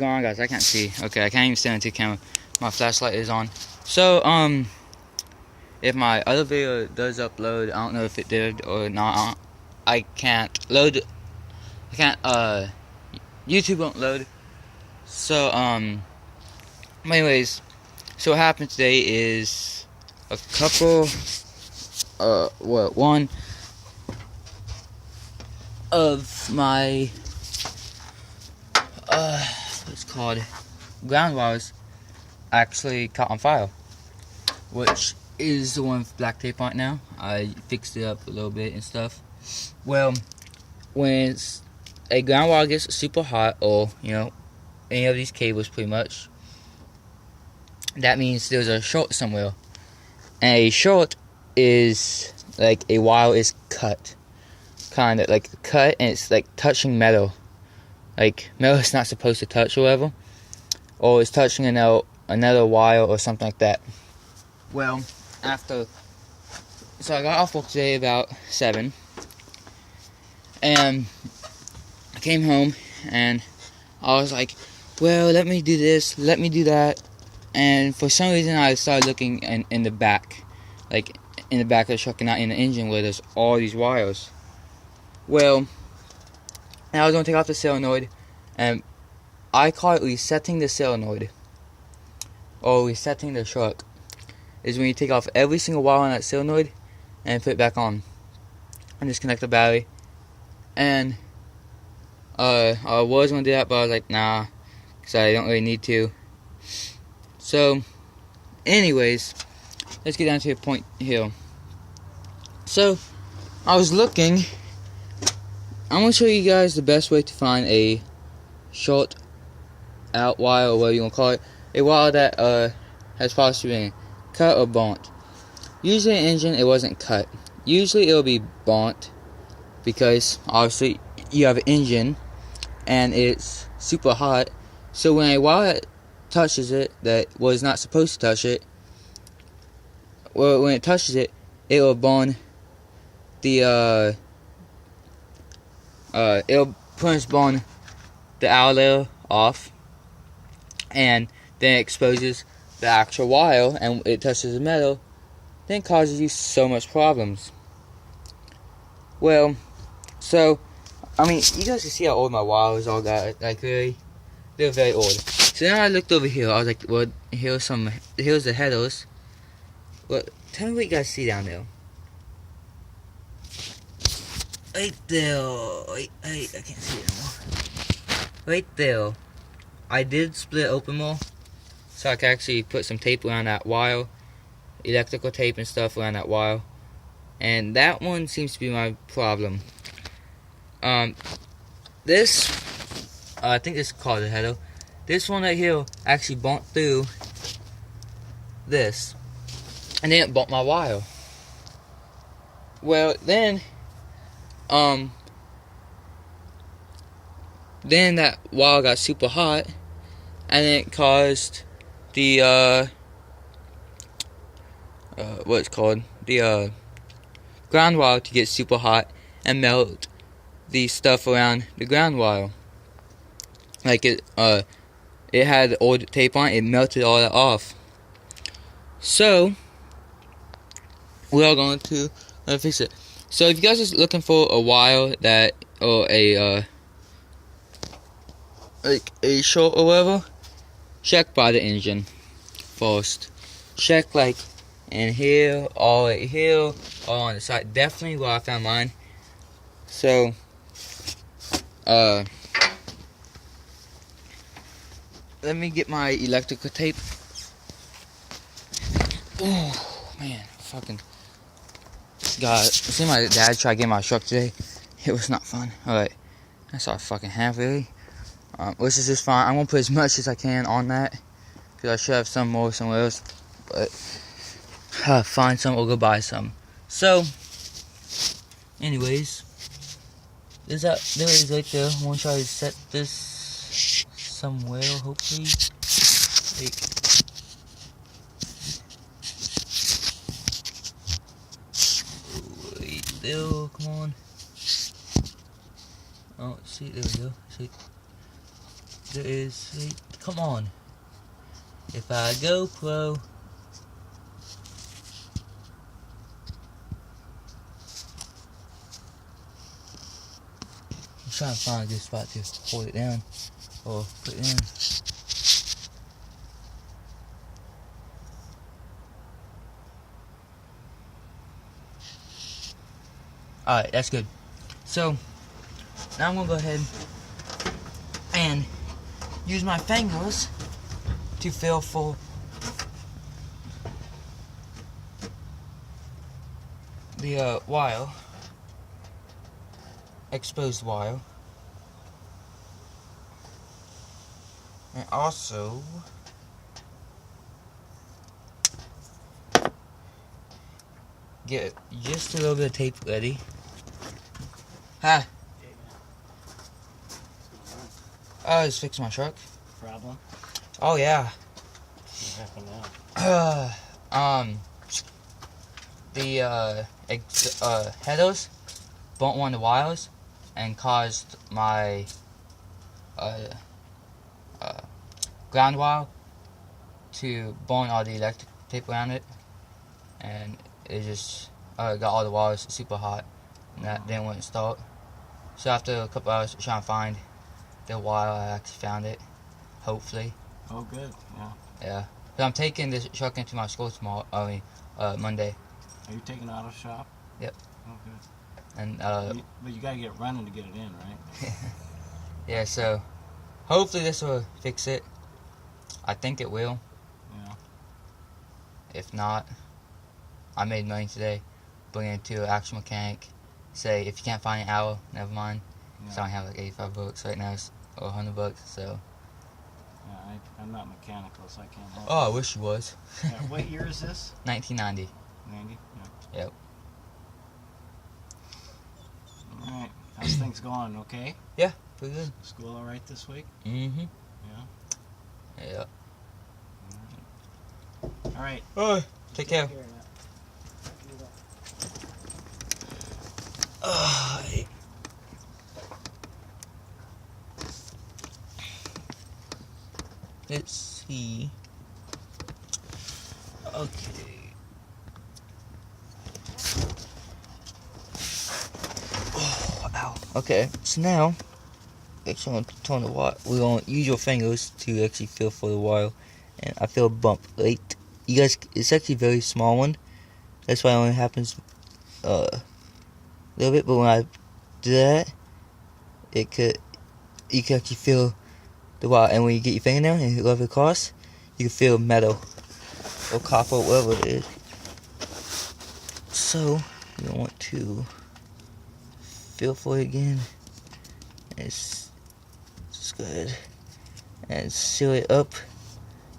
on, guys, I can't see. Okay, I can't even stand into the camera. My flashlight is on. So, if my other video does upload, I don't know if it did or not. I can't load. I can't, YouTube won't load. So, anyways, so what happened today is a couple, one of my, what's it called, ground wires actually caught on fire, which is the one with black tape on it now. I fixed it up a little bit and stuff. Well, when a ground wire gets super hot, or, you know, any of these cables pretty much, that means there's a short somewhere. And a short is like a wire is cut. Kind of like cut, and it's like touching metal. Like metal is not supposed to touch or whatever. Or it's touching another wire or something like that. Well, so I got off work today about 7. And I came home and I was like, well, let me do this, let me do that. And for some reason I started looking in the back. Like in the back of the truck and not in the engine where there's all these wires. Well, and I was going to take off the solenoid, and I call it resetting the solenoid, or resetting the truck, is when you take off every single wire on that solenoid and put it back on and disconnect the battery. And I was going to do that, but I was like, nah, because I don't really need to. So anyways, let's get down to the point here. So I was looking. I'm going to show you guys the best way to find a short out wire, or whatever you want to call it. A wire that has possibly been cut or burnt. Usually in an engine it wasn't cut. Usually it'll be burnt because obviously you have an engine and it's super hot. So when a wire touches it that was not supposed to touch it, well, when it touches it, it will burn the it'll pretty much burn the outer layer off, and then it exposes the actual wire, and it touches the metal, then causes you so much problems. Well, so I mean, you guys can see how old my wires all got. Like really, they're very old. So then I looked over here. I was like, well, here's the headers. Well, tell me what you guys see down there. Right there. Wait, I can't see it anymore. Right there. I did split it open more, so I can actually put some tape around that wire, electrical tape and stuff around that wire. And that one seems to be my problem. This, I think it's called a header. This one right here actually bumped through this, and then it bumped my wire. Well, then that wire got super hot, and it caused the what's called the ground wire to get super hot and melt the stuff around the ground wire. Like it had old tape on it, it melted all that off. So we are going to fix it. So if you guys are looking for a wire that, or a like a short or whatever, check by the engine first. Check like in here, all right here, all on the side. Definitely where I found mine. So let me get my electrical tape. Oh man, fucking God. See my dad try to get my truck today. It was not fun. Alright, that's all I fucking have really. Which is just fine. I'm gonna put as much as I can on that, because I should have some more somewhere else, but find some or go buy some. So anyways, there it is right there. I'm gonna try to set this somewhere, hopefully. Like, wait, there, come on. Oh, see, there we go. See. there is. Wait, come on. If I go pro. I'm trying to find a good spot to hold it down or put it in. Alright, that's good. So, now I'm going to go ahead and use my fingers to feel for the wire, exposed wire, and also get just a little bit of tape ready. Hi. I just fixed my truck. Problem? Oh yeah. What happened now? The headers burnt one of the wires and caused my ground wire to burn all the electric tape around it, and it just got all the wires super hot, and that didn't want to start. So after a couple hours trying to find the wire, I actually found it, hopefully. Oh, good. Yeah. Yeah. So I'm taking this truck into my school tomorrow. Monday. Are you taking it out of the shop? Yep. Oh, good. And But you gotta get running to get it in, right? yeah. So hopefully this will fix it. I think it will. Yeah. If not, I made money today. Bring it to an actual mechanic. Say if you can't find an hour, never mind. Yeah. So I have like $85 right now, or $100. So. Yeah, I'm not mechanical, so I can't help. Oh, I wish you was. Yeah, what year is this? 1990. 90? Yeah. Yep. Alright. How's things going? Okay? Yeah, pretty good. School alright this week? Mm-hmm. Yeah? Yeah. Alright. Oh, take care. Let's see. Okay. Oh, ow. Okay, so now, actually, I'm going to turn the wire. We're going to use your fingers to actually feel for the wire. And I feel a bump. Right? You guys, it's actually a very small one. That's why it only happens a little bit. But when I do that, you can actually feel the wire. And when you get your fingernail and you rub it across, you can feel metal or copper, whatever it is. So you want to feel for it again. It's good. And seal it up.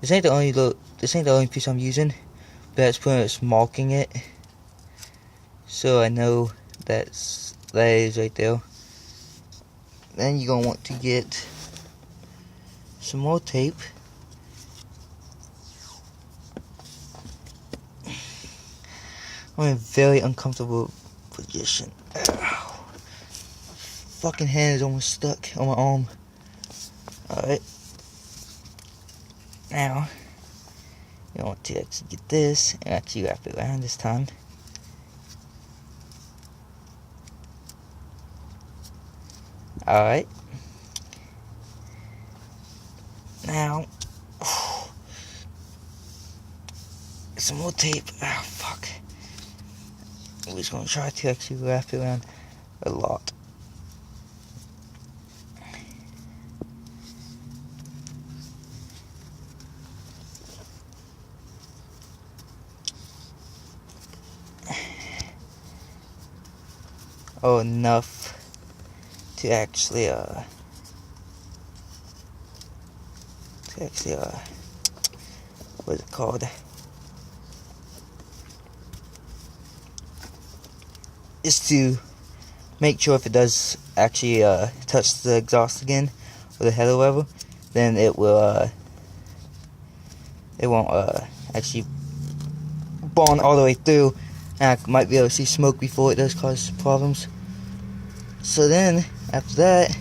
This ain't the only piece I'm using, but that's pretty much marking it. So I know that is right there. Then you're gonna want to get some more tape. I'm in a very uncomfortable position. Ow. Fucking hand is almost stuck on my arm. Alright. Now, you want to actually get this and actually wrap it around this time. Alright. Now, some more tape. Oh, fuck. I'm just going to try to actually wrap it around a lot. Oh, enough to actually, what is it called? Just to make sure if it does actually touch the exhaust again or the head or whatever, then it will it won't actually burn all the way through, and I might be able to see smoke before it does cause problems. So then after that,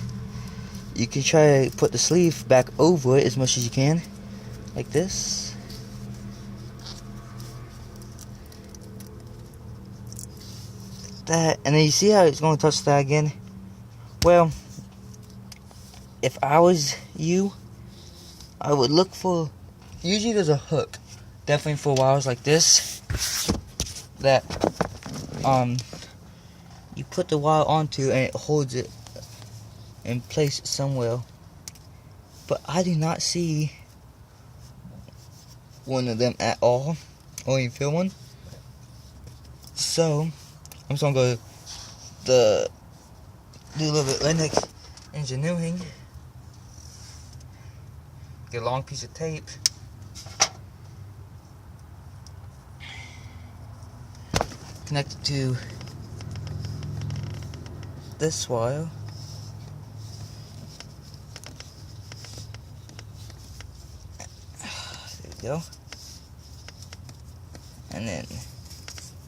you can try to put the sleeve back over it as much as you can, like this. That, and then you see how it's going to touch that again. Well, if I was you, I would look for, usually there's a hook, definitely for wires like this, that you put the wire onto and it holds it in place somewhere. But I do not see one of them at all, or even feel one. So I'm just gonna go do a little bit of Linux engineering. Get a long piece of tape. Connect it to this wire. There we go. And then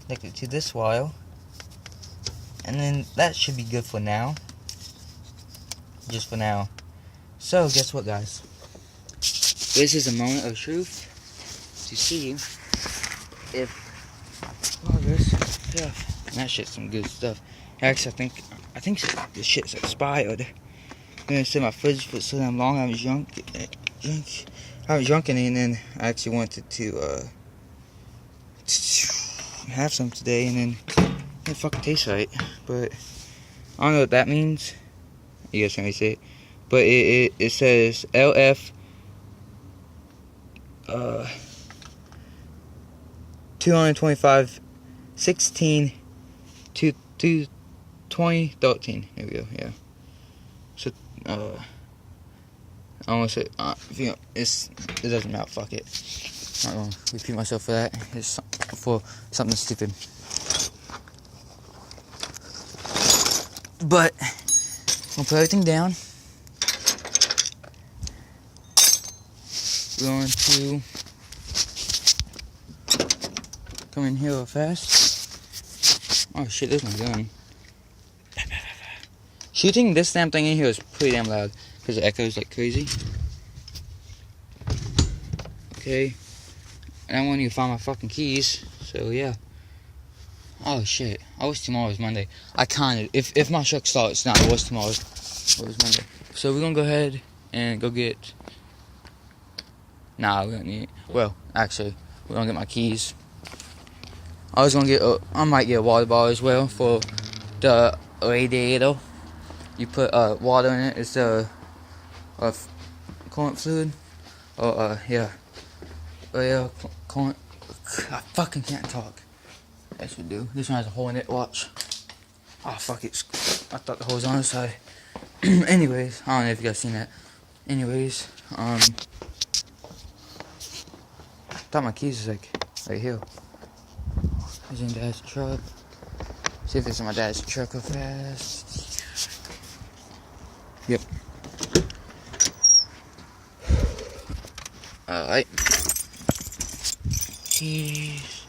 connect it to this wire. And then that should be good for now. Just for now. So guess what, guys? This is a moment of truth to see if this stuff. And that shit's some good stuff. Actually, I think this shit's expired. I'm gonna sit in my fridge for so damn long. I haven't drunk any, and then I actually wanted to have some today, and then it fucking tastes right. But I don't know what that means. You guys can't really see it, but it says LF 225 16 to 2013. Here we go. Yeah. So I almost said it doesn't matter. Fuck it. I'm not gonna repeat myself for that. It's for something stupid. But I'm gonna put everything down. We're going to come in here real fast. Oh shit, this one's done. Shooting this damn thing in here is pretty damn loud because it echoes like crazy. Okay. And I want to find my fucking keys, so yeah. Oh shit, I wish tomorrow was Monday. I kinda, if my truck starts now, I wish tomorrow was Monday. So we're gonna go ahead and go get, nah, we don't need it. Well, actually, we're gonna get my keys. I was gonna get, I might get a water bottle as well for the radiator. You put water in it, it's coolant fluid. Yeah. Coolant. I fucking can't talk. That should do. This one has a hole in it, watch. Oh fuck it. I thought the hole was on the side. Anyways, I don't know if you guys seen that. Anyways, I thought my keys was like right here. It's in Dad's truck. See if it's in my dad's truck real fast. Yep. Alright. Keys.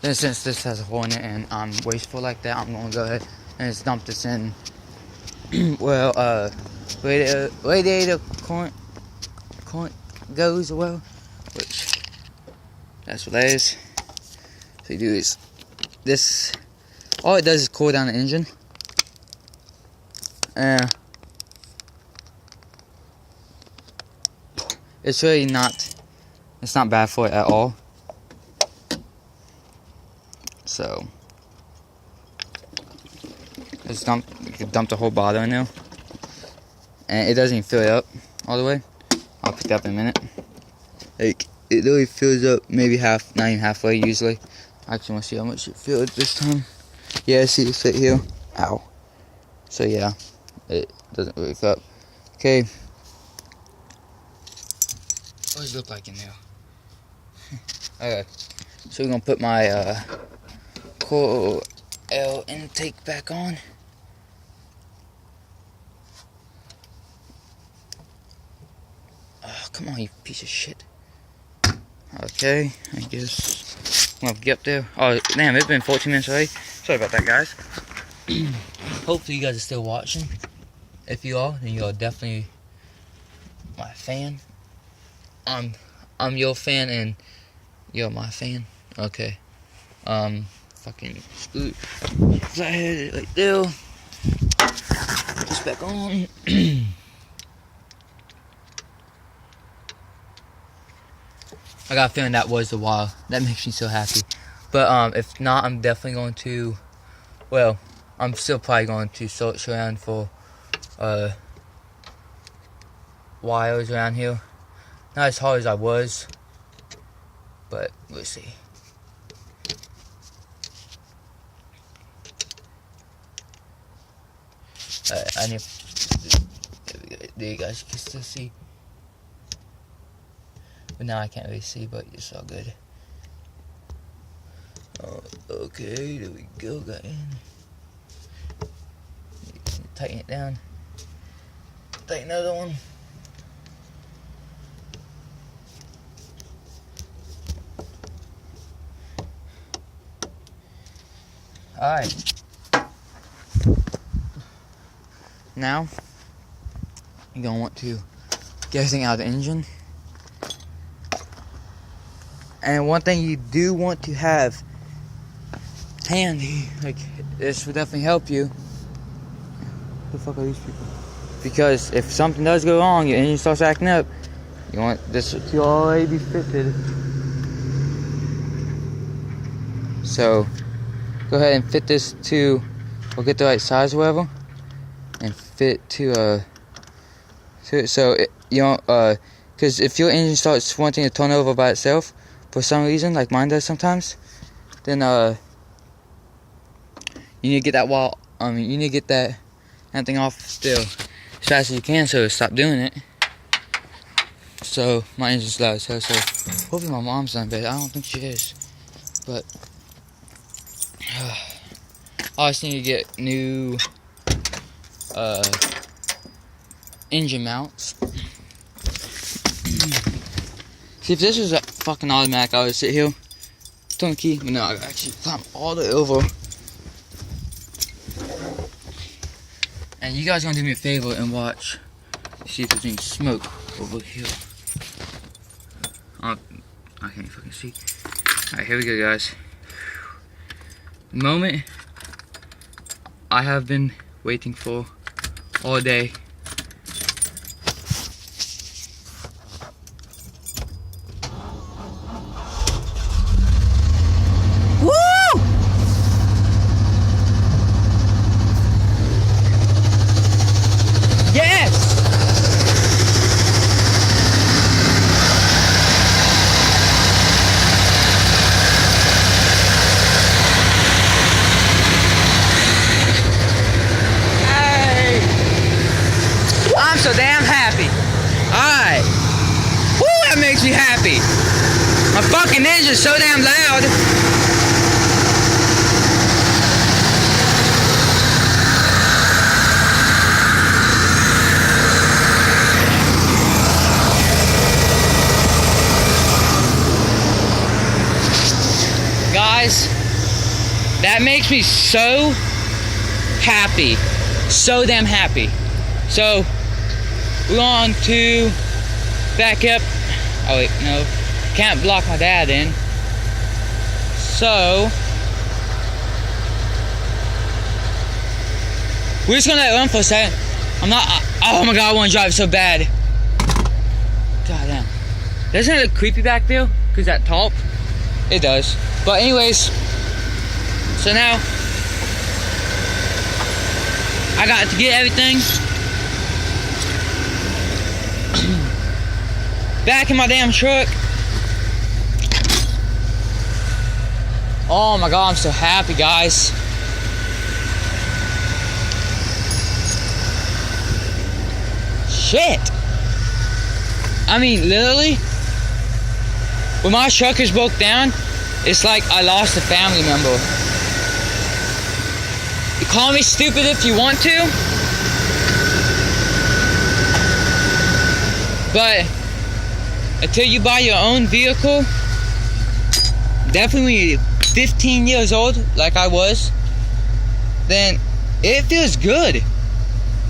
Then since this has a hole in it and I'm wasteful like that, I'm gonna go ahead and just dump this in. Well, radiator coolant goes well, which that's what that is. So you do is this. All it does is cool down the engine. It's really not. It's not bad for it at all. So it's dump. You can dump the whole bottle in there, and it doesn't even fill it up all the way. I'll pick that up in a minute. Like it really fills up, maybe half, not even halfway usually. I actually want to see how much it filled this time. Yeah, see this right here. Ow. So yeah, it doesn't really fill up. Okay. What does it look like in there? Okay. So we're gonna put my coil intake back on. Oh, come on, you piece of shit. Okay, I guess I'm gonna get up there. Oh, damn, it's been 14 minutes already. Sorry about that, guys. Hopefully you guys are still watching. If you are, then you are definitely my fan. I'm your fan and you're my fan. Okay. Fucking screw flathead right there. Put this back on. I got a feeling that was a while. That makes me so happy. But if not, I'm definitely going to. Well, I'm still probably going to search around for wires around here. Not as hard as I was, but we'll see. I need. There you guys can still see. But now I can't really see, but it's all good. Okay, there we go, got in. Tighten it down. Tighten another one. Alright. Now, you're gonna want to get everything out of the engine. And one thing you do want to have handy, like this would definitely help you. Who the fuck are these people? Because if something does go wrong, your engine starts acting up, you want this to already be fitted. So go ahead and fit this to, or get the right size or whatever, and fit to it. So it, you know, because if your engine starts wanting to turn over by itself for some reason, like mine does sometimes, then you need to get that wall. You need to get that thing off still as fast as you can, so stop doing it. So my engine's loud as hell. So hopefully my mom's not in bed. I don't think she is, but I just need to get new engine mounts. See, if this was a fucking automatic, I would sit here, turn the key, but no, I actually climb all the way over. And you guys gonna do me a favor and watch, see if there's any smoke over here. I can't fucking see. Alright, here we go, guys. The moment I have been waiting for all day. So damn happy. Alright. Woo, that makes me happy. My fucking engine's so damn loud. Guys, that makes me so happy. So damn happy. So we're going to back up. Oh wait, no. Can't block my dad in. So we're just gonna let it run for a second. I'm not, oh my god, I wanna drive so bad. God damn. Doesn't it look creepy back there? Cause that top? It does. But anyways, so now I got to get everything back in my damn truck. Oh my god, I'm so happy, guys. Shit. I mean, literally, when my truck is broke down, it's like I lost a family member. You call me stupid if you want to, but until you buy your own vehicle, definitely when you're 15 years old, like I was, then it feels good.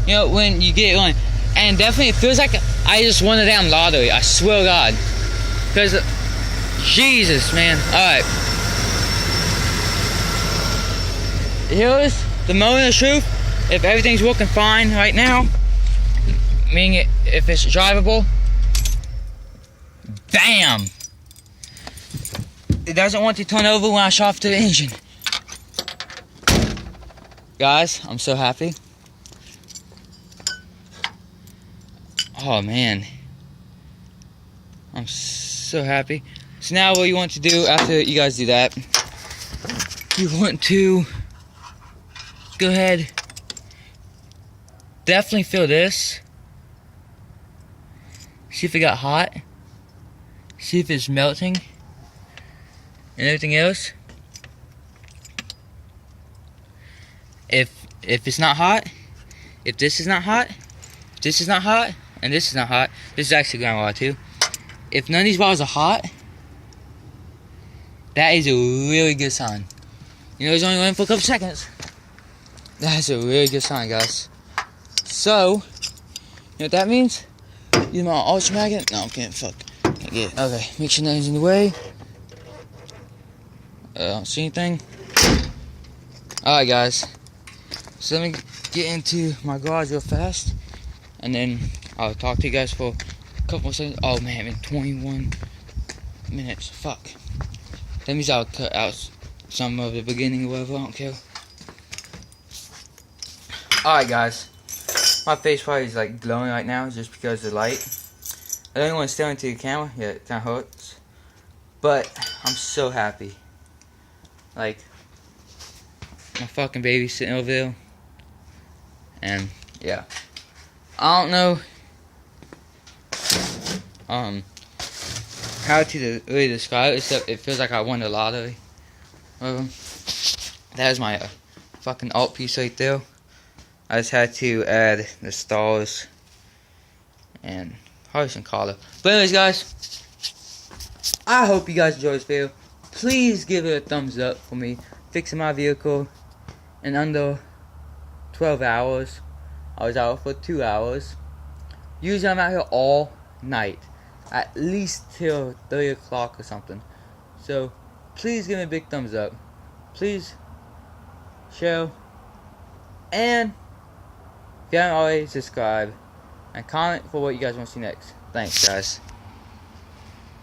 You know, when you get one. And definitely it feels like I just won the damn lottery. I swear to God. Because, Jesus, man. Alright. Here's the moment of truth. If everything's working fine right now, meaning if it's drivable, bam! It doesn't want to turn over when I shut off the engine. Guys, I'm so happy. Oh man, I'm so happy. So now what you want to do after you guys do that, you want to go ahead, definitely feel this. See if it got hot. See if it's melting and everything else. If it's not hot, if this is not hot, if this is not hot, and this is not hot, this is actually groundwater too. If none of these bottles are hot, that is a really good sign. You know, it's only running for a couple seconds. That is a really good sign, guys. So, you know what that means? Use my ultra magnet. No, I can't. Fuck. Can't get it. Okay, make sure nothing's in the way. I don't see anything. Alright, guys. So let me get into my garage real fast, and then I'll talk to you guys for a couple more seconds. Oh man, in 21 minutes. Fuck. That means I'll cut out some of the beginning or whatever. I don't care. Alright, guys. My face probably is like glowing right now just because of the light. I don't even want to stare into the camera. Yeah, it kind of hurts. But I'm so happy. Like, my fucking baby's sitting over there. And yeah, I don't know how to really describe it, except it feels like I won the lottery. That is my fucking alt piece right there. I just had to add the stars and probably some color. But anyways, guys, I hope you guys enjoy this video. Please give it a thumbs up for me fixing my vehicle in under 12 hours. I was out for 2 hours. Usually I'm out here all night, at least till 3 o'clock or something. So please give me a big thumbs up. Please share, and if you haven't already, subscribe and comment for what you guys want to see next. Thanks, guys.